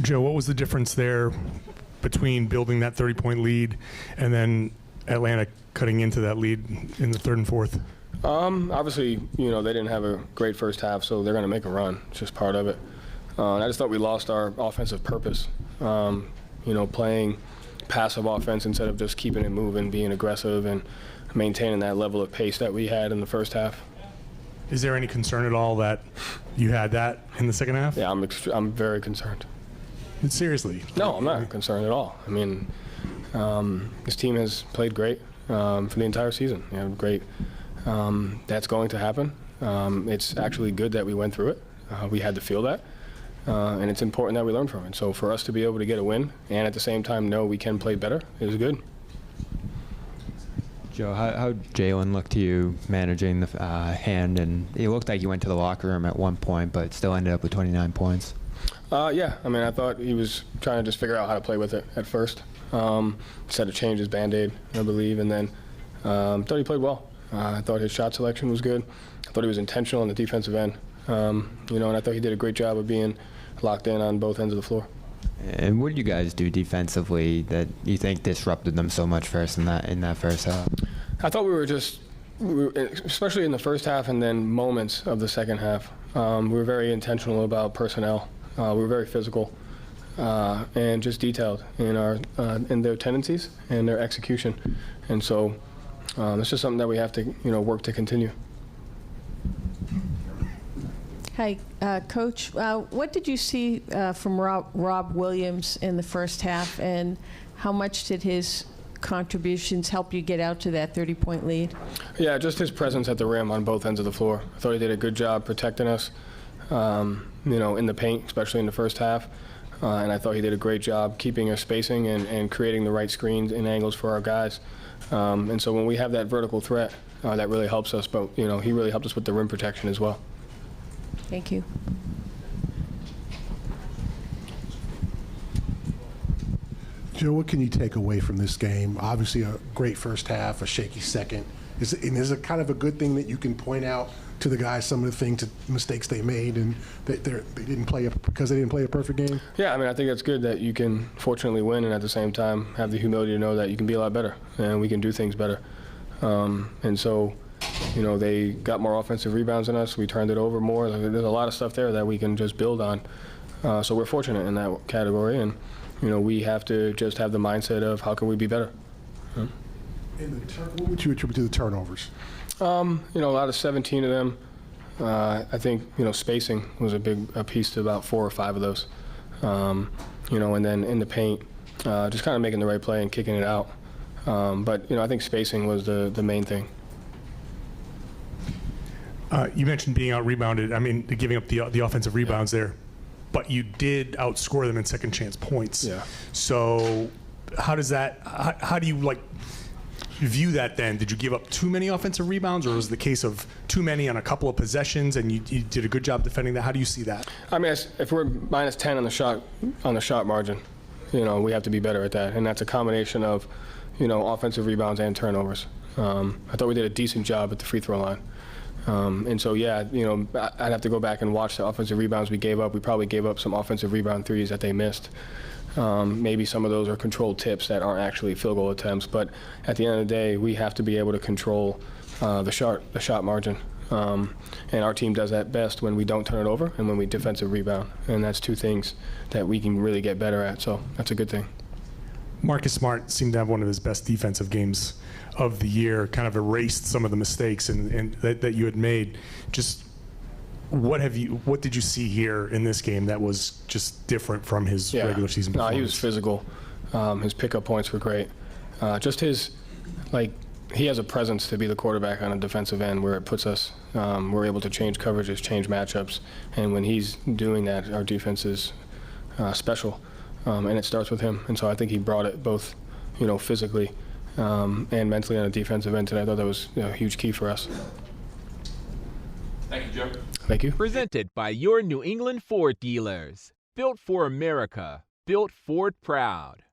Joe, what was the difference there between building that 30-point lead and then Atlanta cutting into that lead in the third and fourth? Obviously, they didn't have a great first half, so they're going to make a run. It's just part of it. And I just thought we lost our offensive purpose. Playing passive offense instead of just keeping it moving, being aggressive, and maintaining that level of pace that we had in the first half. Is there any concern at all that you had that in the second half? Yeah, I'm very concerned. Seriously? No, I'm not concerned at all. I mean, this team has played great for the entire season. Great. That's going to happen. It's actually good that we went through it. We had to feel that. And it's important that we learn from it. So for us to be able to get a win and at the same time know we can play better is good. Joe, how Jalen looked to you managing the hand? And it looked like he went to the locker room at one point, but still ended up with 29 points. Yeah, I mean, I thought he was trying to just figure out how to play with it at first. Had to change his Band-Aid, I believe, and then thought he played well. I thought his shot selection was good. I thought he was intentional on the defensive end. And I thought he did a great job of being locked in on both ends of the floor. And what did you guys do defensively that you think disrupted them so much first in that first half? I thought we were especially in the first half and then moments of the second half, we were very intentional about personnel. We were very physical and just detailed in their tendencies and their execution. And so it's just something that we have to work to continue. Hi, Coach. What did you see from Rob Williams in the first half, and how much did his contributions help you get out to that 30-point lead? Yeah, just his presence at the rim on both ends of the floor. I thought he did a good job protecting us, in the paint, especially in the first half. And I thought he did a great job keeping our spacing and creating the right screens and angles for our guys. And so when we have that vertical threat, that really helps us. But, he really helped us with the rim protection as well. Thank you. Joe, what can you take away from this game? Obviously a great first half, a shaky second. Is it kind of a good thing that you can point out to the guys some of the things, mistakes they made, and that they didn't play because they didn't play a perfect game? Yeah, I mean, I think it's good that you can fortunately win and at the same time have the humility to know that you can be a lot better and we can do things better. And so, they got more offensive rebounds than us. We turned it over more. There's a lot of stuff there that we can just build on. So we're fortunate in that category, and we have to just have the mindset of how can we be better. What would you attribute to the turnovers? A lot of 17 of them. I think spacing was a piece to about 4 or 5 of those. And then in the paint, just kind of making the right play and kicking it out. But I think spacing was the main thing. You mentioned being out-rebounded. I mean, giving up the offensive rebounds there. But you did outscore them in second chance points. Yeah. So how does that – how do you, view that then? Did you give up too many offensive rebounds, or was it the case of too many on a couple of possessions and you did a good job defending that? How do you see that? I mean, if we're minus 10 on the shot margin, we have to be better at that. And that's a combination of, offensive rebounds and turnovers. I thought we did a decent job at the free throw line. And so, yeah, I'd have to go back and watch the offensive rebounds we gave up. We probably gave up some offensive rebound threes that they missed. Maybe some of those are controlled tips that aren't actually field goal attempts. But at the end of the day, we have to be able to control the shot margin. And our team does that best when we don't turn it over and when we defensive rebound. And that's two things that we can really get better at. So that's a good thing. Marcus Smart seemed to have one of his best defensive games of the year, kind of erased some of the mistakes and that you had made. Just what did you see here in this game that was just different from his regular season performance? No, he was physical. His pickup points were great. Just he has a presence to be the quarterback on a defensive end where it puts us, we're able to change coverages, change matchups, and when he's doing that, our defense is special, and it starts with him. And so I think he brought it both, physically and mentally on a defensive end today. I thought that was a huge key for us. Thank you, Joe. Thank you. Presented by your New England Ford dealers. Built for America. Built Ford proud.